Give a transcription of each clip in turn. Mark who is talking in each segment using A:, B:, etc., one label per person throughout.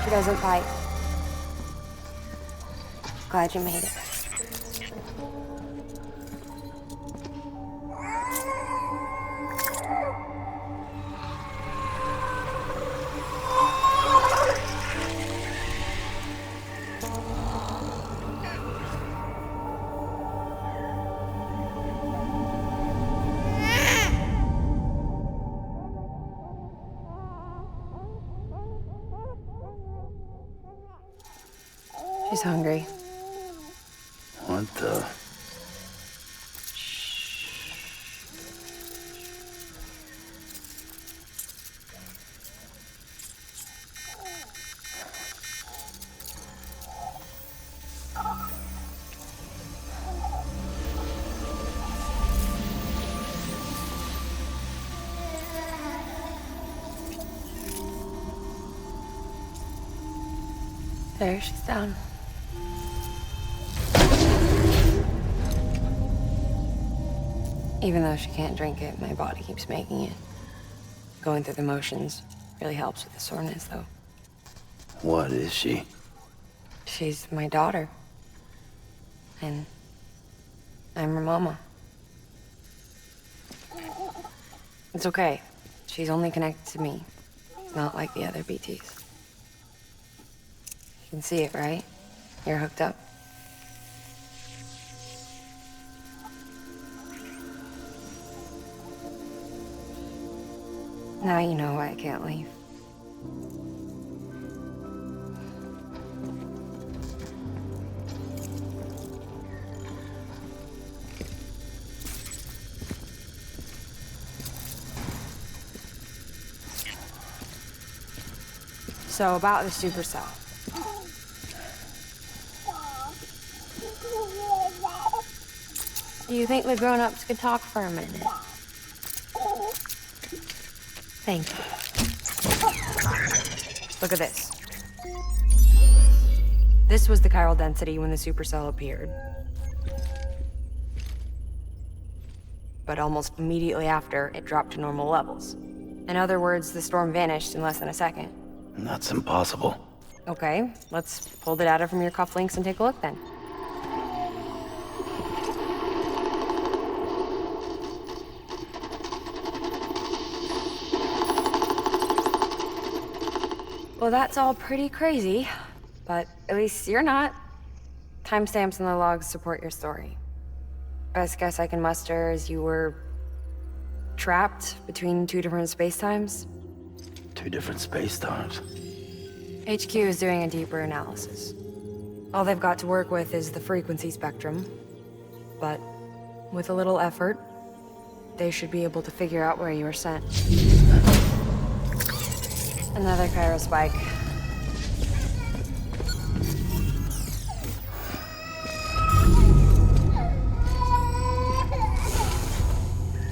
A: She doesn't bite. Glad you made it. She's hungry.
B: What the?
A: There, she's down. Even though she can't drink it, my body keeps making it. Going through the motions really helps with the soreness, though.
B: What is she?
A: She's my daughter. And I'm her mama. It's okay. She's only connected to me. Not like the other BTs. You can see it, right? You're hooked up. Now you know why I can't leave. So about the supercell. Do you think the grown-ups could talk for a minute? Thank you. Look at this. This was the chiral density when the supercell appeared. But almost immediately after, it dropped to normal levels. In other words, the storm vanished in less than a second.
B: That's impossible.
A: Okay, let's pull the data from your cufflinks and take a look then. Well, that's all pretty crazy, but at least you're not. Timestamps in the logs support your story. Best guess I can muster is you were trapped between two different spacetimes.
B: Two different space-times.
A: HQ is doing a deeper analysis. All they've got to work with is the frequency spectrum, but with a little effort, they should be able to figure out where you were sent. Another chiral spike.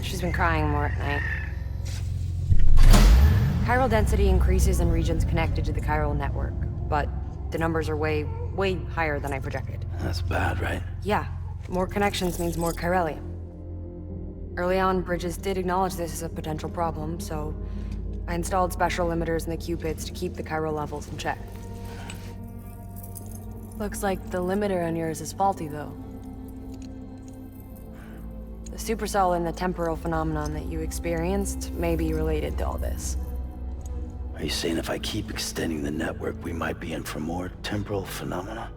A: She's been crying more at night. Chiral density increases in regions connected to the chiral network, but the numbers are way higher than I projected.
B: That's bad, right?
A: Yeah, more connections means more chiralium. Early on, Bridges did acknowledge this as a potential problem, so I installed special limiters in the Cupids to keep the chiral levels in check. Looks like the limiter on yours is faulty, though. The supercell and the temporal phenomenon that you experienced may be related to all this.
B: Are you saying if I keep extending the network, we might be in for more temporal phenomena?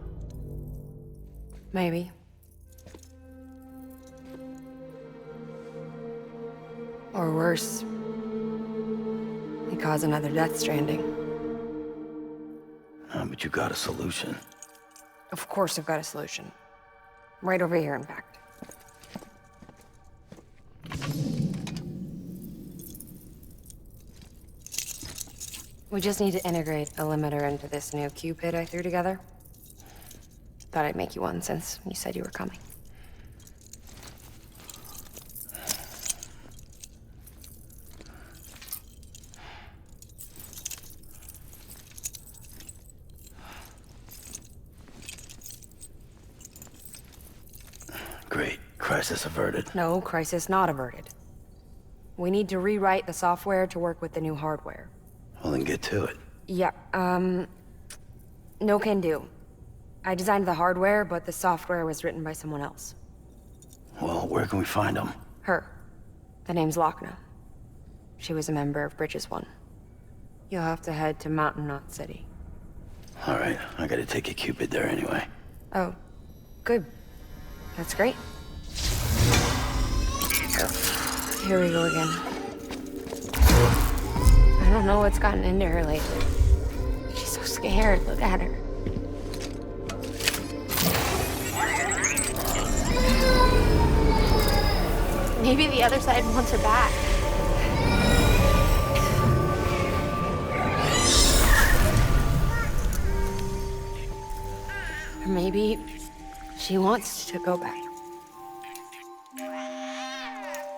A: Maybe. Or worse. We cause another death stranding.
B: But you got a solution.
A: Of course I've got a solution. Right over here, in fact. We just need to integrate a limiter into this new Cupid I threw together. Thought I'd make you one since you said you were coming.
B: Great. Crisis averted.
A: No, crisis not averted. We need to rewrite the software to work with the new hardware.
B: Well, then get to it.
A: Yeah, No can do. I designed the hardware, but the software was written by someone else.
B: Well, where can we find them?
A: Her. The name's Lochner. She was a member of Bridges 1. You'll have to head to Mountain Knot City.
B: Alright, I gotta take a Cupid there anyway.
A: Oh, good. That's great. Here we go again. I don't know what's gotten into her lately. She's so scared. Look at her. Maybe the other side wants her back. Or maybe she wants to go back.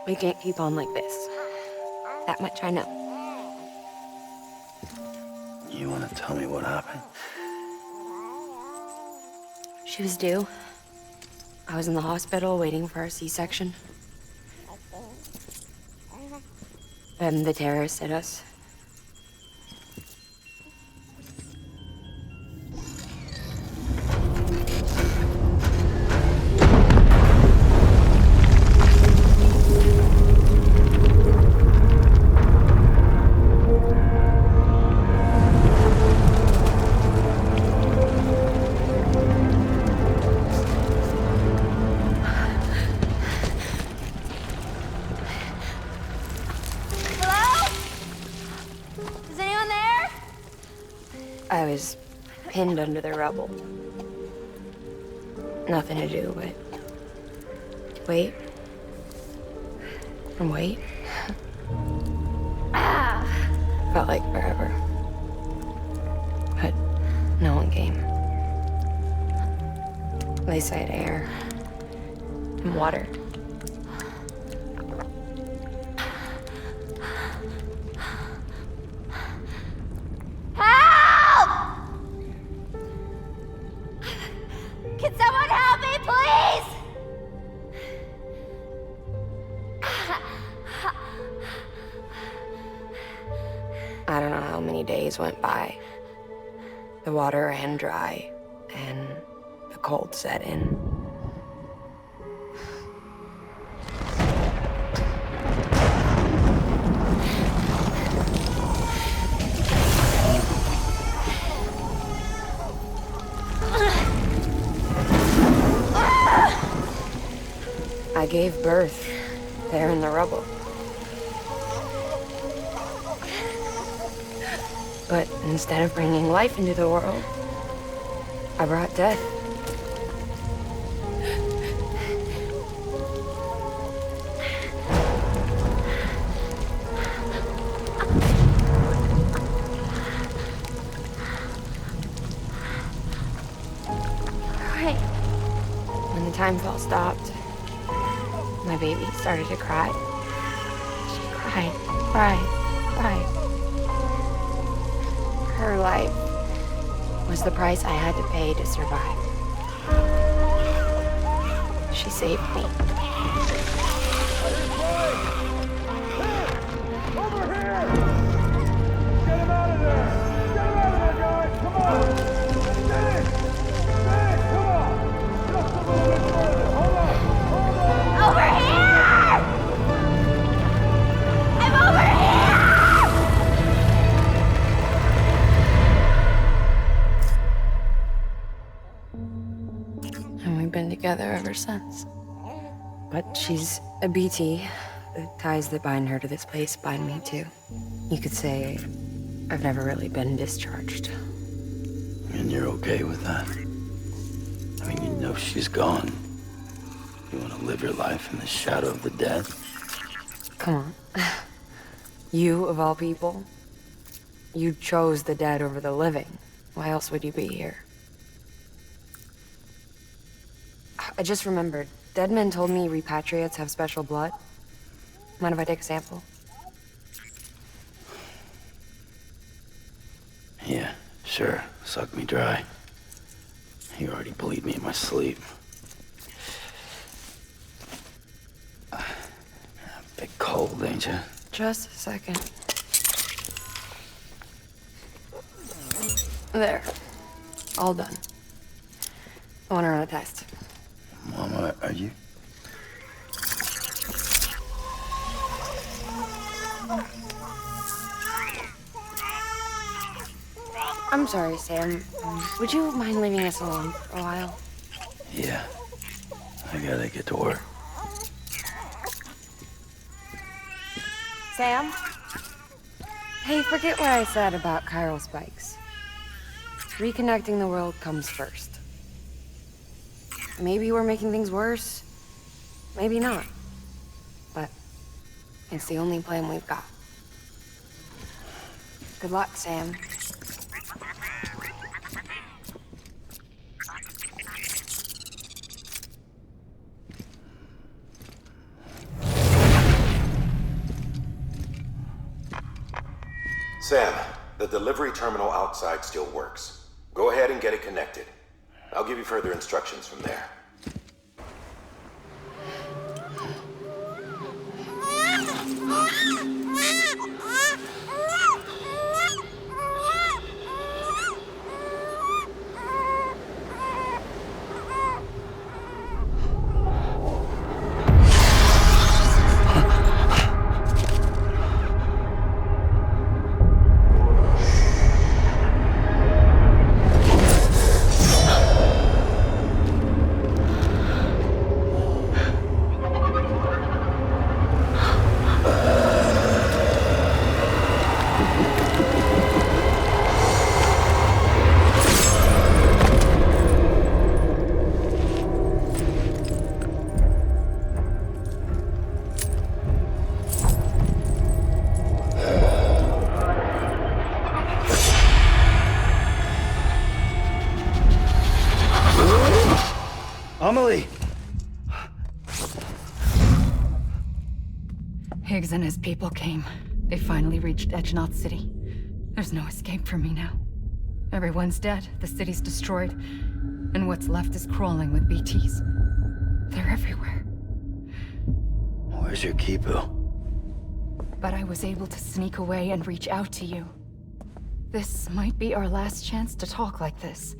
A: We can't keep on like this. That much I know.
B: You wanna tell me what happened?
A: She was due. I was in the hospital waiting for a C-section. And the terrorists hit us. I was pinned under the rubble. Nothing to do but wait. And wait. Felt like forever. But no one came. They said air and water. I don't know how many days went by. The water ran dry, and the cold set in. I gave birth there in the rubble. But instead of bringing life into the world, I brought death. Right. When the time fell stopped, my baby started to cry. She cried, cried, cried. Her life was the price I had to pay to survive. She saved me.
C: Over here! Get him out of there! Get him out of there, guys! Come on! Stay! Stay! Come on! Just a little bit further! Hold on! Hold on!
D: Over here! I'm over here!
A: And we've been together ever since. But she's a BT. The ties that bind her to this place bind me too. You could say I've never really been discharged.
B: And you're okay with that? I mean, you know she's gone. You want to live your life in the shadow of the dead?
A: Come on. You, of all people, you chose the dead over the living. Why else would you be here? I just remembered. Deadman told me repatriates have special blood. Mind if I take a sample?
B: Yeah, sure. Suck me dry. You already bleed me in my sleep. Bit cold, ain't you?
A: Just a second. There. All done. I want to run a test.
B: Mama, are you?
A: I'm sorry, Sam. Would you mind leaving us alone for a while?
B: Yeah. I gotta get to work.
A: Sam? Hey, forget what I said about chiral spikes. Reconnecting the world comes first. Maybe we're making things worse. Maybe not. But it's the only plan we've got. Good luck, Sam.
E: Sam, the delivery terminal outside still works. Go ahead and get it connected. I'll give you further instructions from there.
B: Amelie!
F: Higgs and his people came. They finally reached Edgenaught City. There's no escape for me now. Everyone's dead, the city's destroyed, and what's left is crawling with BTs. They're everywhere.
B: Where's your Kipu?
F: But I was able to sneak away and reach out to you. This might be our last chance to talk like this.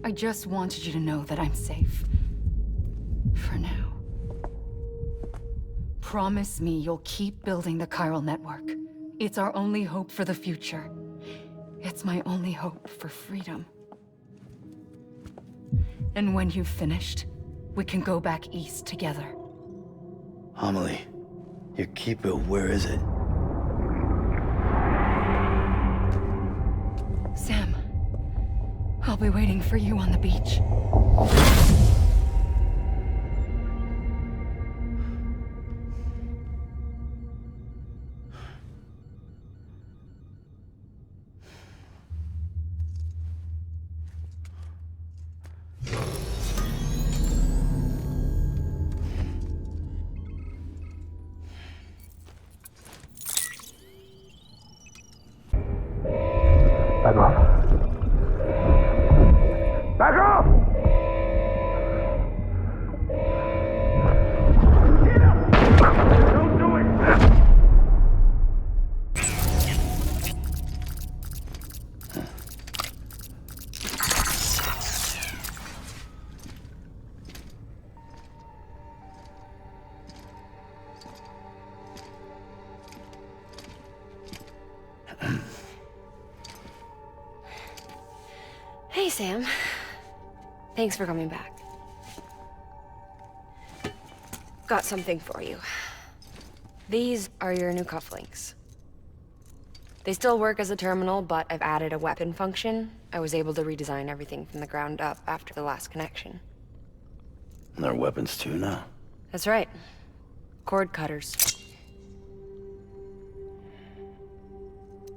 F: I just wanted you to know that I'm safe. For now. Promise me you'll keep building the chiral network. It's our only hope for the future. It's my only hope for freedom. And when you've finished, we can go back east together.
B: Amelie, your Kipu, where is it?
F: Sam, I'll be waiting for you on the beach.
C: Back off. Back off! Get up! Don't do it!
A: Hey, Sam. Thanks for coming back. Got something for you. These are your new cufflinks. They still work as a terminal, but I've added a weapon function. I was able to redesign everything from the ground up after the last connection.
B: And they're weapons too now.
A: That's right. Cord cutters.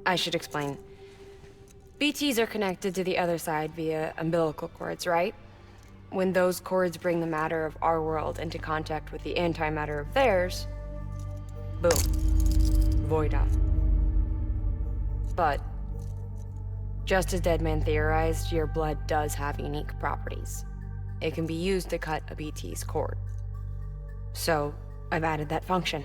A: I should explain. BTs are connected to the other side via umbilical cords, right? When those cords bring the matter of our world into contact with the antimatter of theirs, boom, void out. But, just as Deadman theorized, your blood does have unique properties. It can be used to cut a BT's cord. So, I've added that function.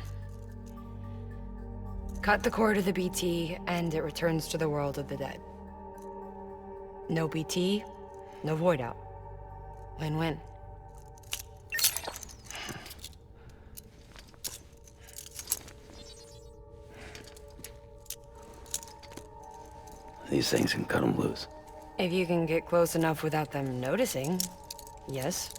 A: Cut the cord of the BT, and it returns to the world of the dead. No BT, No void out. Win-win.
B: These things can cut them loose.
A: If you can get close enough without them noticing, yes.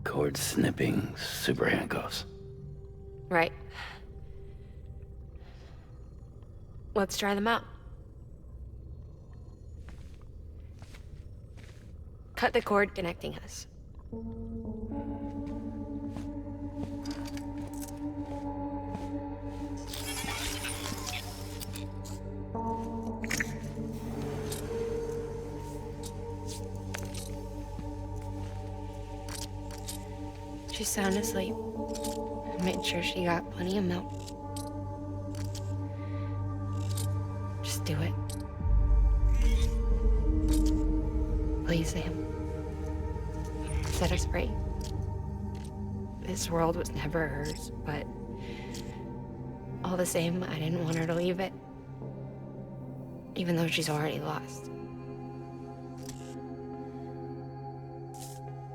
B: Cord snipping, super handcuffs.
A: Right. Let's try them out. Cut the cord connecting us. She's sound asleep. I made sure she got plenty of milk. Just do it. Please, Sam. Set us free. This world was never hers, but all the same, I didn't want her to leave it. Even though she's already lost.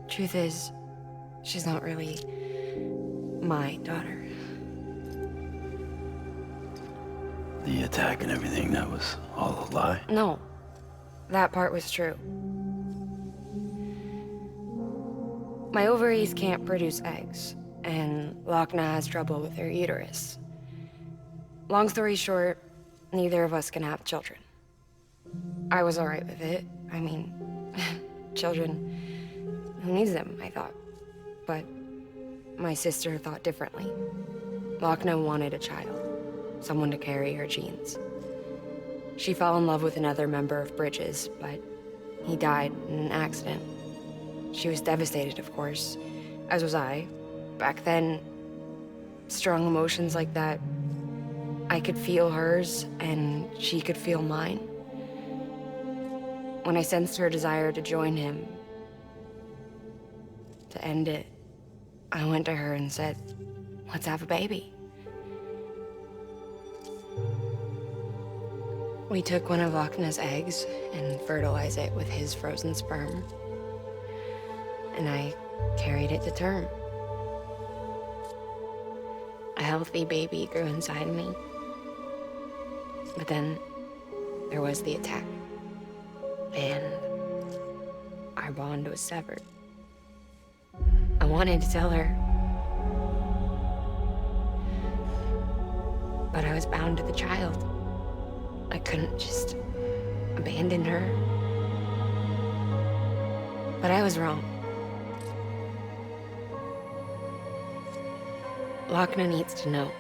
A: Truth is, she's not really my daughter.
B: The attack and everything, that was all a lie?
A: No, that part was true. My ovaries can't produce eggs, and Wagner has trouble with her uterus. Long story short, neither of us can have children. I was alright with it. I mean, children, who needs them, I thought. But my sister thought differently. Wagner wanted a child, someone to carry her genes. She fell in love with another member of Bridges, but he died in an accident. She was devastated, of course, as was I. Back then, strong emotions like that, I could feel hers, and she could feel mine. When I sensed her desire to join him, to end it, I went to her and said, let's have a baby. We took one of Wagner's eggs and fertilized it with his frozen sperm. And I carried it to term. A healthy baby grew inside me. But then there was the attack. And our bond was severed. I wanted to tell her. But I was bound to the child. I couldn't just abandon her. But I was wrong. Wagner needs to know.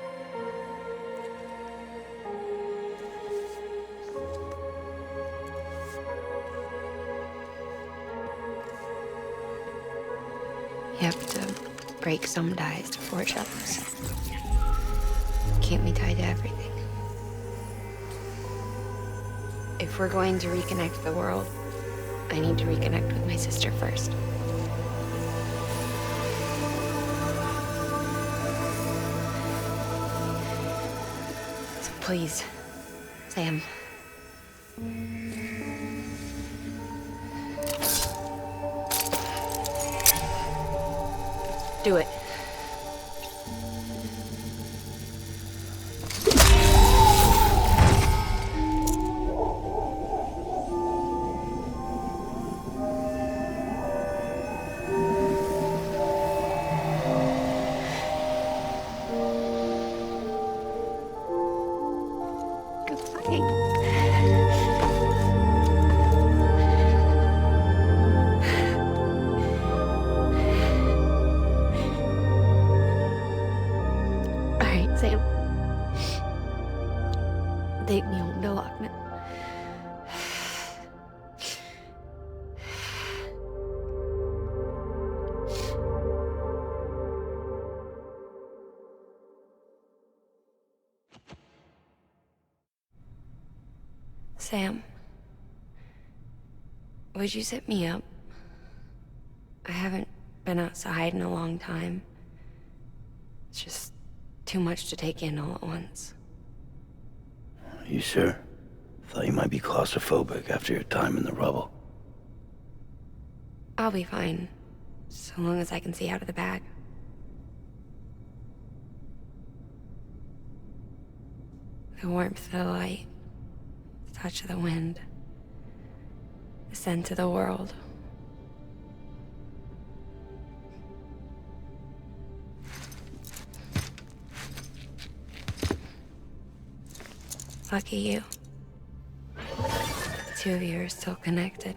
A: You have to break some ties to forge others. Can't be tied to everything. If we're going to reconnect the world, I need to reconnect with my sister first. So please, Sam. Do it. Sam, would you set me up? I haven't been outside in a long time. It's just too much to take in all at once.
B: You sure? Thought you might be claustrophobic after your time in the rubble.
A: I'll be fine, so long as I can see out of the bag. The warmth of the light, the touch of the wind, the scent of the world. Lucky you. The two of you are still connected.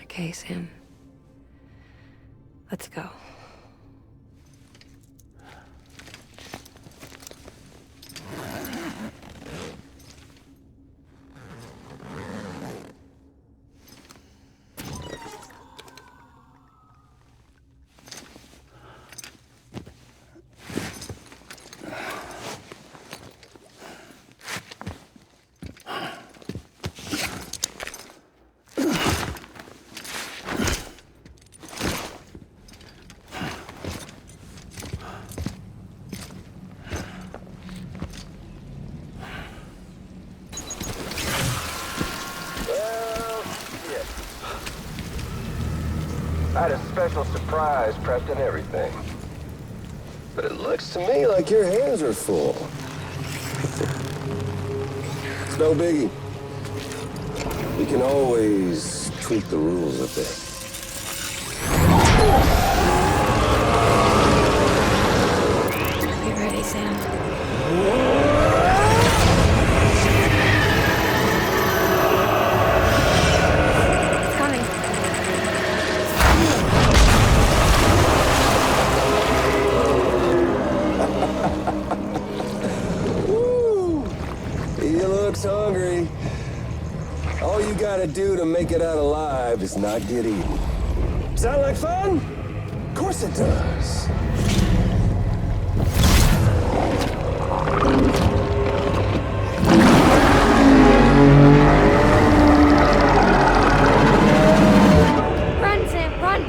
A: Okay, Sam. Let's go.
G: I had a special surprise prepped and everything. But it looks to me like your hands are full. It's no biggie. We can always tweak the rules a bit.
A: You ready, Sam?
G: Hungry. All you gotta do to make it out alive is not get eaten. Sound like fun? Of course it does.
A: Run, Sam, run!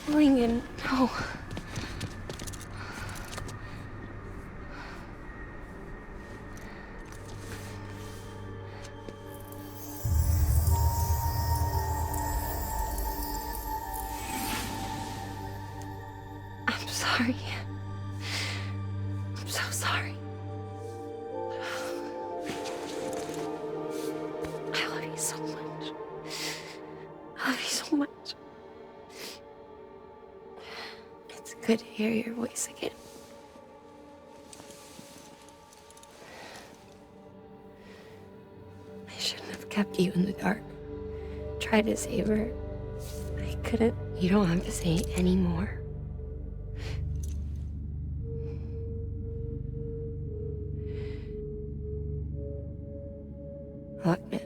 A: Lincoln, no. I'm sorry. I'm so sorry. I love you so much. I love you so much. It's good to hear your voice again. I shouldn't have kept you in the dark. Tried to save her. I couldn't. You don't have to say any more. Look, man.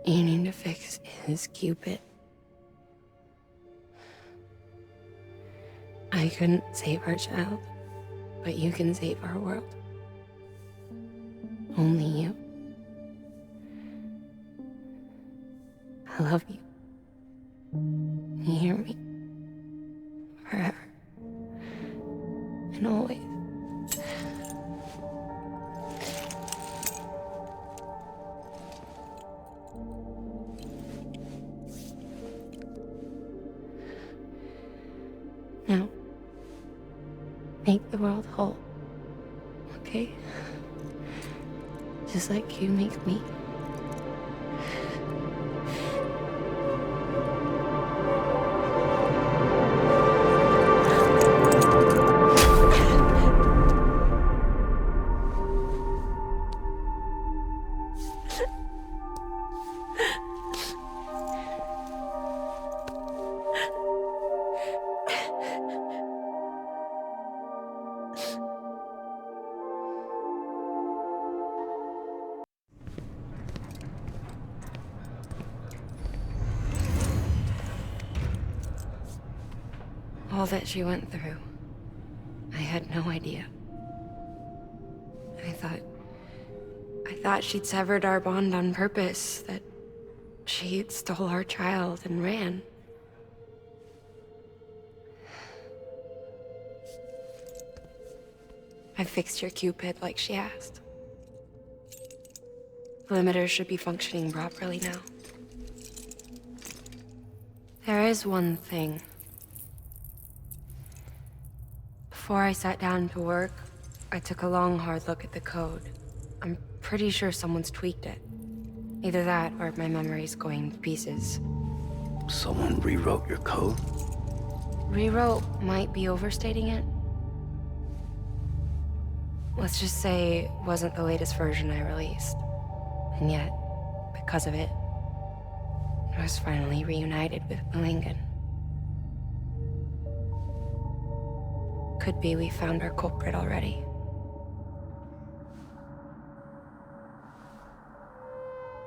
A: You need to fix his Cupid. I couldn't save our child, but you can save our world. Only you. I love you. You hear me? Forever. And always. Now, make the world whole, okay? Just like you make me. All that she went through. I had no idea. I thought she'd severed our bond on purpose, that she stole our child and ran. I fixed your Cupid like she asked. The limiter should be functioning properly now. There is one thing. Before I sat down to work, I took a long, hard look at the code. I'm pretty sure someone's tweaked it. Either that, or my memory's going to pieces.
B: Someone rewrote your code?
A: Rewrote might be overstating it. Let's just say it wasn't the latest version I released. And yet, because of it, I was finally reunited with Lincoln. Could be we found our culprit already.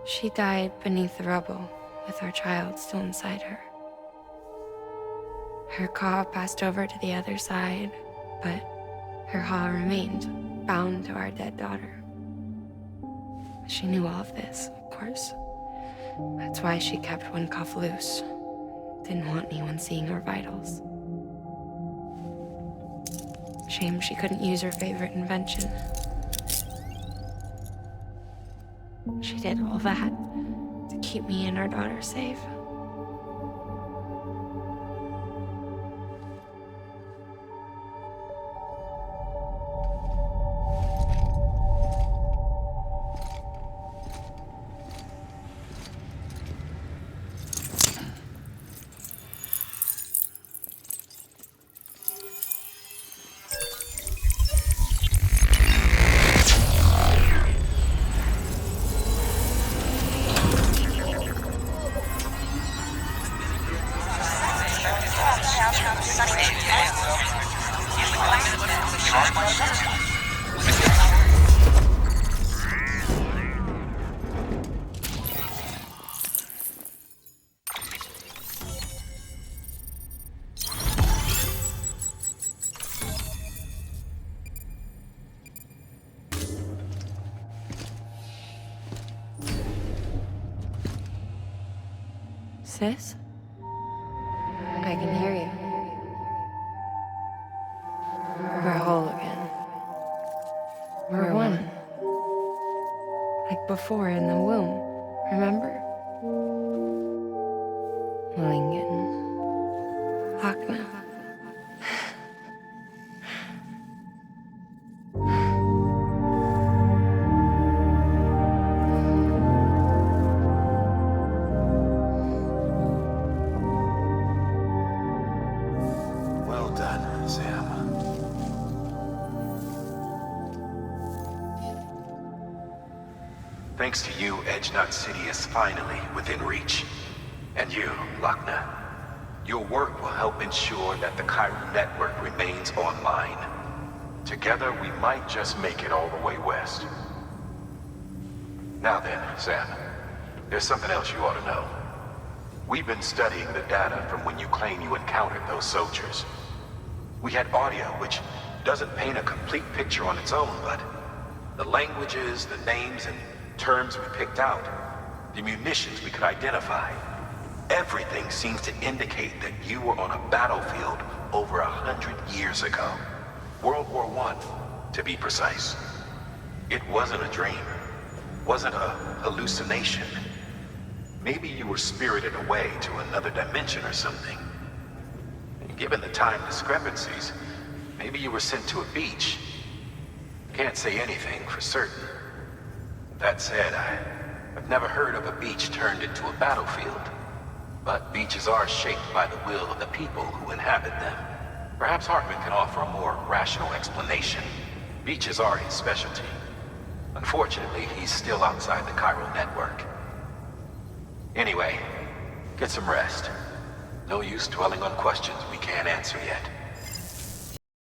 A: She died beneath the rubble, with our child still inside her. Her Ka passed over to the other side, but her Ha remained, bound to our dead daughter. She knew all of this, of course. That's why she kept one cuff loose. Didn't want anyone seeing her vitals. Shame she couldn't use her favorite invention. She did all that to keep me and our daughter safe. Sis? I can hear you. We're whole again. We're one. Like before in the womb, remember? Lincoln. Wagner.
E: Thanks to you, Edgenut City is finally within reach. And you, Wagner. Your work will help ensure that the Chiral network remains online. Together, we might just make it all the way west. Now then, Sam, there's something else you ought to know. We've been studying the data from when you claim you encountered those soldiers. We had audio, which doesn't paint a complete picture on its own, but the languages, the names, and terms we picked out, the munitions we could identify, everything seems to indicate that you were on a battlefield over 100 years ago. World War I, to be precise. It wasn't a dream. Wasn't a hallucination. Maybe you were spirited away to another dimension or something. And given the time discrepancies, maybe you were sent to a beach. Can't say anything for certain. That said, I've never heard of a beach turned into a battlefield. But beaches are shaped by the will of the people who inhabit them. Perhaps Heartman can offer a more rational explanation. Beaches are his specialty. Unfortunately, he's still outside the Chiral network. Anyway, get some rest. No use dwelling on questions we can't answer yet.